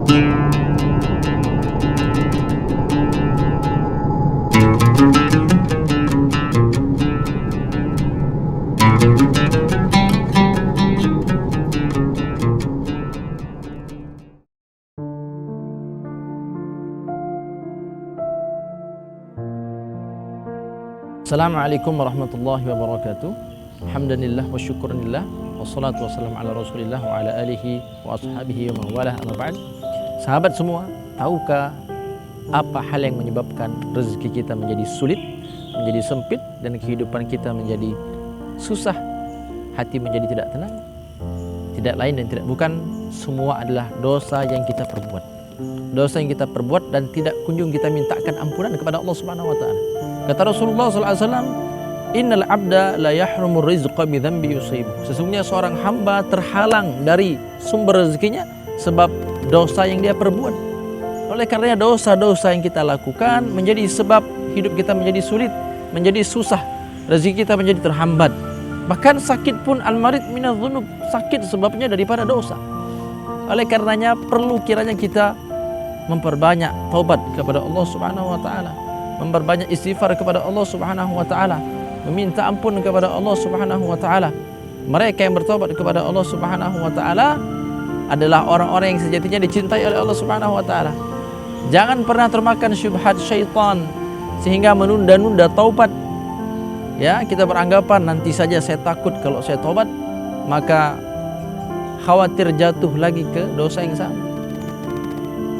Assalamualaikum warahmatullahi wabarakatuh. Alhamdulillah wa syukurillah wassalatu wassalamu ala rasulillah wa ala alihi wa ashabihi wa mawalah, amma ba'd. Sahabat semua, tahukah apa hal yang menyebabkan rezeki kita menjadi sulit, menjadi sempit, dan kehidupan kita menjadi susah, hati menjadi tidak tenang? Tidak lain dan tidak bukan, semua adalah dosa yang kita perbuat. Dosa yang kita perbuat dan tidak kunjung kita mintakan ampunan kepada Allah Subhanahu wa taala. Kata Rasulullah SAW, innal abda la yahrumu rizqa bi dhanbi yusibu. Sesungguhnya seorang hamba terhalang dari sumber rezekinya sebab dosa yang dia perbuat. Oleh karenanya dosa-dosa yang kita lakukan menjadi sebab hidup kita menjadi sulit, menjadi susah, rezeki kita menjadi terhambat. Bahkan sakit pun al-marid minadz dzunub, sakit sebabnya daripada dosa. Oleh karenanya perlu kiranya kita memperbanyak taubat kepada Allah Subhanahu wa taala, memperbanyak istighfar kepada Allah Subhanahu wa taala, meminta ampun kepada Allah Subhanahu wa taala. Mereka yang bertobat kepada Allah Subhanahu wa taala adalah orang-orang yang sejatinya dicintai oleh Allah Subhanahu wa taala. Jangan pernah termakan syubhat syaitan sehingga menunda-nunda taubat. Ya, kita beranggapan nanti saja saya takut kalau saya tobat, maka khawatir jatuh lagi ke dosa yang sama.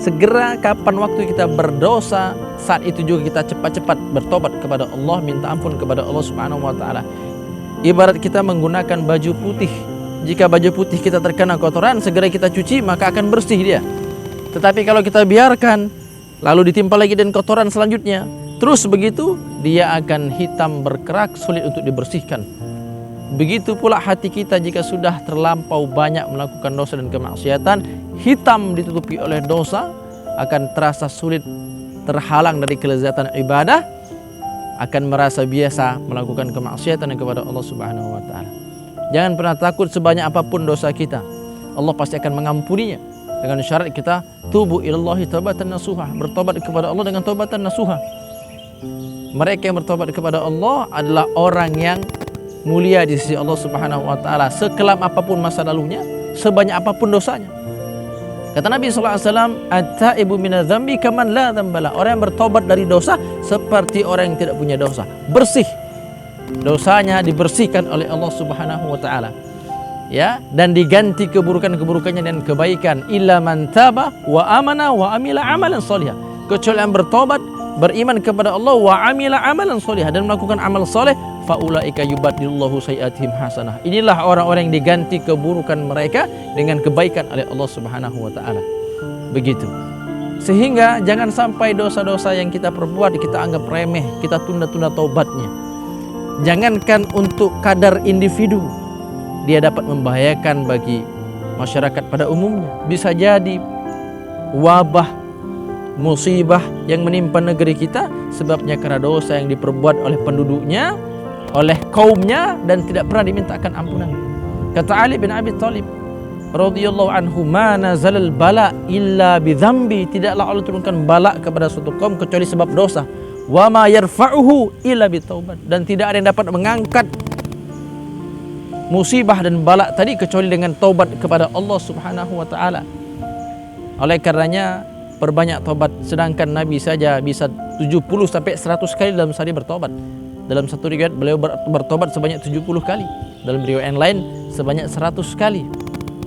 Segera kapan waktu kita berdosa, saat itu juga kita cepat-cepat bertobat kepada Allah, minta ampun kepada Allah Subhanahu wa taala. Ibarat kita menggunakan baju putih. Jika baju putih kita terkena kotoran, segera kita cuci, maka akan bersih dia. Tetapi kalau kita biarkan lalu ditimpa lagi dengan kotoran selanjutnya, terus begitu, dia akan hitam berkerak, sulit untuk dibersihkan. Begitu pula hati kita jika sudah terlampau banyak melakukan dosa dan kemaksiatan, hitam ditutupi oleh dosa, akan terasa sulit, terhalang dari kelezatan ibadah, akan merasa biasa melakukan kemaksiatan kepada Allah Subhanahu wa taala. Jangan pernah takut, sebanyak apapun dosa kita, Allah pasti akan mengampuninya dengan syarat kita tubu ilallahi taubatan nasuha, bertobat kepada Allah dengan taubatan nasuha. Mereka yang bertobat kepada Allah adalah orang yang mulia di sisi Allah Subhanahu wa taala, sekelam apapun masa lalunya, sebanyak apapun dosanya. Kata Nabi sallallahu alaihi wasallam, at-taibu minadz-dzambi kaman la dzambala. Orang yang bertobat dari dosa seperti orang yang tidak punya dosa, bersih. Dosanya dibersihkan oleh Allah Subhanahu wa taala. Ya, dan diganti keburukan-keburukannya dengan kebaikan. Illa man taba wa amana wa amila amalan shalihan. Kecuali yang bertobat, beriman kepada Allah, wa amila amalan shalihan, dan melakukan amal soleh, faulaika yubaddilullahu sayiatihim hasanah. Inilah orang-orang yang diganti keburukan mereka dengan kebaikan oleh Allah Subhanahu wa taala. Begitu. Sehingga jangan sampai dosa-dosa yang kita perbuat kita anggap remeh, kita tunda-tunda taubatnya. Jangankan untuk kadar individu, dia dapat membahayakan bagi masyarakat pada umumnya. Bisa jadi wabah, musibah yang menimpa negeri kita sebabnya karena dosa yang diperbuat oleh penduduknya, oleh kaumnya, dan tidak pernah dimintakan ampunan. Kata Ali bin Abi Thalib radhiyallahu anhu, ma nazalal bala illa bi dzambi, tidaklah Allah turunkan bala kepada suatu kaum kecuali sebab dosa. Wa ma yarfa'uhu illa bi taubat, dan tidak ada yang dapat mengangkat musibah dan bala tadi kecuali dengan taubat kepada Allah Subhanahu wa taala. Oleh karenanya perbanyak taubat, sedangkan Nabi saja bisa 70 sampai 100 kali dalam sehari bertobat. Dalam satu riwayat beliau bertobat sebanyak 70 kali, dalam riwayat yang lain sebanyak 100 kali.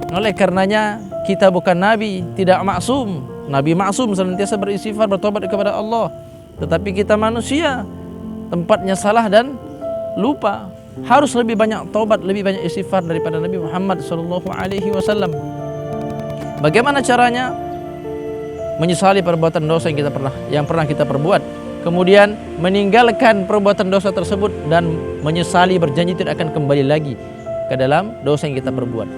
Oleh karenanya kita bukan nabi, tidak maksum. Nabi maksum, senantiasa beristighfar, bertobat kepada Allah. Tetapi kita manusia, tempatnya salah dan lupa. Harus lebih banyak taubat, lebih banyak istighfar daripada Nabi Muhammad SAW. Bagaimana caranya? Menyesali perbuatan dosa yang pernah kita perbuat, kemudian meninggalkan perbuatan dosa tersebut dan menyesali, berjanji tidak akan kembali lagi ke dalam dosa yang kita perbuat.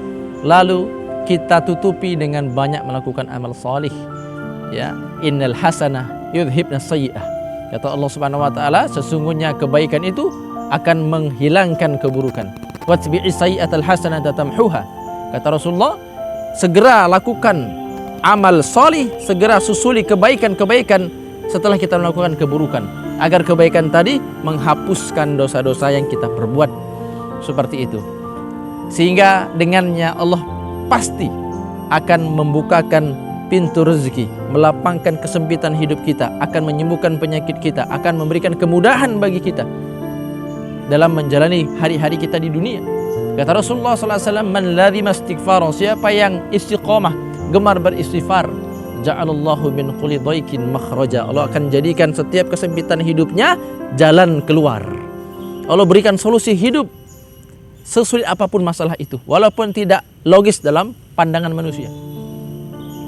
Lalu kita tutupi dengan banyak melakukan amal salih. Ya, innal hasanah yudhibna sayyi'ah. Kata Allah Subhanahu wa taala, sesungguhnya kebaikan itu akan menghilangkan keburukan. Watbi'is sayyi'atal hasanata tamhuha. Kata Rasulullah, segera lakukan amal solih, segera susuli kebaikan-kebaikan setelah kita melakukan keburukan, agar kebaikan tadi menghapuskan dosa-dosa yang kita perbuat. Seperti itu, sehingga dengannya Allah pasti akan membukakan pintu rezeki, melapangkan kesempitan hidup kita, akan menyembuhkan penyakit kita, akan memberikan kemudahan bagi kita dalam menjalani hari-hari kita di dunia. Kata Rasulullah SAW, man lazima istighfar, siapa yang istiqamah, gemar beristighfar, ja'alallahu min kulli dhaikin makhraja, Allah akan jadikan setiap kesempitan hidupnya jalan keluar. Allah berikan solusi hidup sesulit apapun masalah itu, walaupun tidak logis dalam pandangan manusia.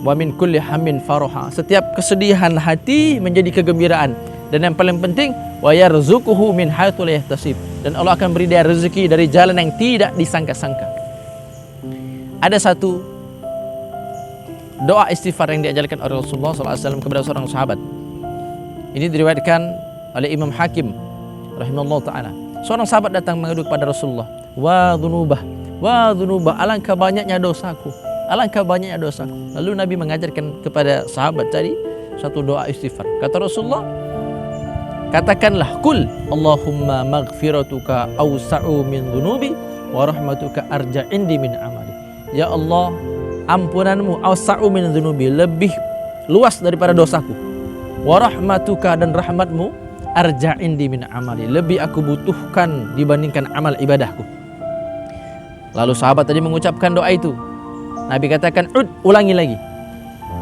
Wa min kulli hammin faraha, setiap kesedihan hati menjadi kegembiraan. Dan yang paling penting, wa yarzuquhu min haitsu la yahtasib, dan Allah akan beri dia rezeki dari jalan yang tidak disangka-sangka. Ada satu doa istighfar yang diajarkan oleh Rasulullah SAW kepada seorang sahabat. Ini diriwayatkan oleh Imam Hakim rahimahullah ta'ala. Seorang sahabat datang mengadu kepada Rasulullah, wa dhunubah, alangkah banyaknya dosaku, alangkah banyaknya dosaku. Lalu Nabi mengajarkan kepada sahabat tadi satu doa istighfar. Kata Rasulullah, katakanlah, kul Allahumma maghfiratuka awsa'u min dhunubi wa rahmatuka arja indi min amali. Ya Allah, ampunanmu awsa'u min dhunubi, lebih luas daripada dosaku. Wa rahmatuka, dan rahmatmu arja indi min amali, lebih aku butuhkan dibandingkan amal ibadahku. Lalu sahabat tadi mengucapkan doa itu. Nabi katakan, ulangi lagi.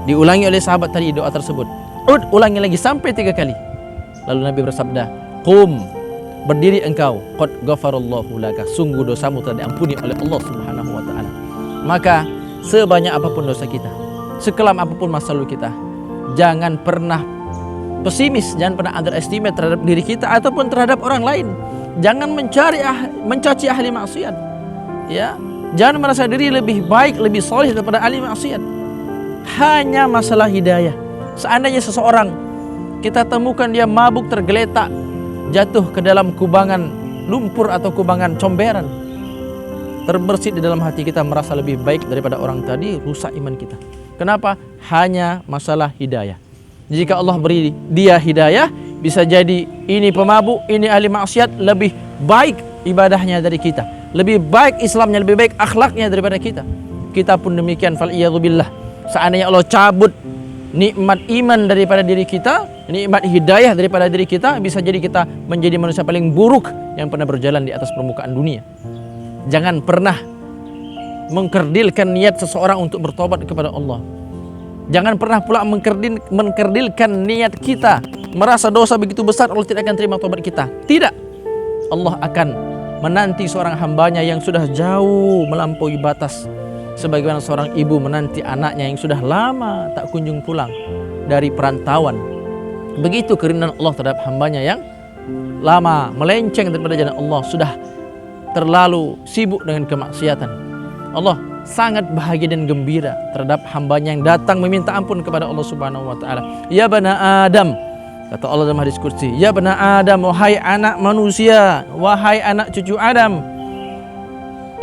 Diulangi oleh sahabat tadi doa tersebut. Ulangi lagi sampai 3 kali. Lalu Nabi bersabda, qum, berdiri engkau, qad ghafarallahu laka, sungguh dosamu telah diampuni oleh Allah Subhanahu wa taala. Maka sebanyak apapun dosa kita, sekelam apapun masa lalu kita, jangan pernah pesimis, jangan pernah underestimate terhadap diri kita ataupun terhadap orang lain. Jangan mencaci ahli maksiat. Ya, jangan merasa diri lebih baik, lebih soleh daripada ahli maksiat. Hanya masalah hidayah. Seandainya seseorang kita temukan dia mabuk tergeletak, jatuh ke dalam kubangan lumpur atau kubangan comberan, terbersit di dalam hati kita merasa lebih baik daripada orang tadi, rusak iman kita. Kenapa? Hanya masalah hidayah. Jika Allah beri dia hidayah, bisa jadi ini pemabuk, ini ahli maksiat, lebih baik ibadahnya dari kita, lebih baik Islamnya, lebih baik akhlaknya daripada kita. Kita pun demikian, fal'iyadzubillah. Seandainya Allah cabut nikmat iman daripada diri kita, nikmat hidayah daripada diri kita, bisa jadi kita menjadi manusia paling buruk yang pernah berjalan di atas permukaan dunia. Jangan pernah mengkerdilkan niat seseorang untuk bertobat kepada Allah. Jangan pernah pula mengkerdilkan niat kita, merasa dosa begitu besar Allah tidak akan terima tobat kita. Tidak. Allah akan menanti seorang hambanya yang sudah jauh melampaui batas, sebagaimana seorang ibu menanti anaknya yang sudah lama tak kunjung pulang dari perantauan. Begitu kerinduan Allah terhadap hambanya yang lama melenceng daripada jalan Allah, sudah terlalu sibuk dengan kemaksiatan. Allah sangat bahagia dan gembira terhadap hambanya yang datang meminta ampun kepada Allah Subhanahu wa taala. Ya bani Adam, kata Allah dalam hadis qudsi, ya bani Adam, wahai anak manusia, wahai anak cucu Adam,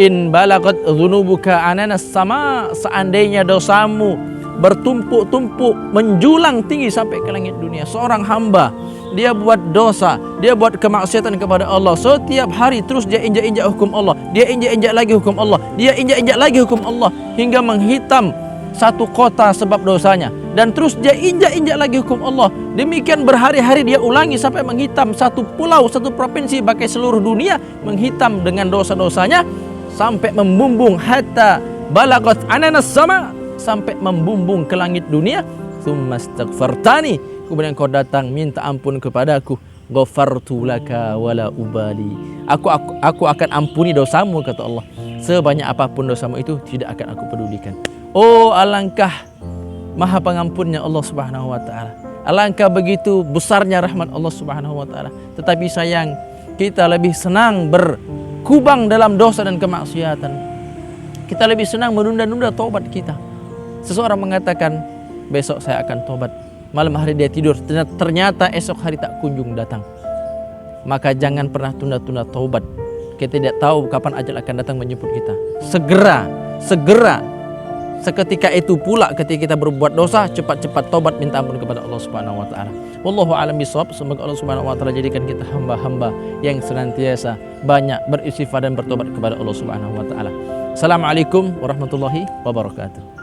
in balagat dhunubuka ananas sama, seandainya dosamu bertumpuk-tumpuk menjulang tinggi sampai ke langit dunia. Seorang hamba, dia buat dosa, dia buat kemaksiatan kepada Allah setiap hari, terus dia injak-injak hukum Allah, dia injak-injak lagi hukum Allah, dia injak-injak lagi hukum Allah, hingga menghitam satu kota sebab dosanya, dan terus dia injak-injak lagi hukum Allah. Demikian berhari-hari dia ulangi sampai menghitam satu pulau, satu provinsi, bahkan seluruh dunia menghitam dengan dosa-dosanya, sampai membumbung hatta balagat ananas sama, sampai membumbung ke langit dunia. Tsumma astaghfartani, kemudian kau datang minta ampun kepadaku, ghafartu laka wala ubali, aku akan ampuni dosamu, kata Allah. Sebanyak apapun dosamu itu tidak akan aku pedulikan. Oh, alangkah maha pengampunnya Allah Subhanahu wa taala. Alangkah begitu besarnya rahmat Allah Subhanahu wa taala. Tetapi sayang, kita lebih senang berkubang dalam dosa dan kemaksiatan. Kita lebih senang menunda-nunda taubat kita. Seseorang mengatakan, besok saya akan taubat. Malam hari dia tidur, ternyata esok hari tak kunjung datang. Maka jangan pernah tunda-tunda taubat. Kita tidak tahu kapan ajal akan datang menjemput kita. Segera seketika itu pula ketika kita berbuat dosa, cepat-cepat tobat minta ampun kepada Allah Subhanahu wa taala. Wallahu a'lam bishawab. Semoga Allah Subhanahu wa taala jadikan kita hamba-hamba yang senantiasa banyak beristighfar dan bertobat kepada Allah Subhanahu wa taala. Assalamualaikum warahmatullahi wabarakatuh.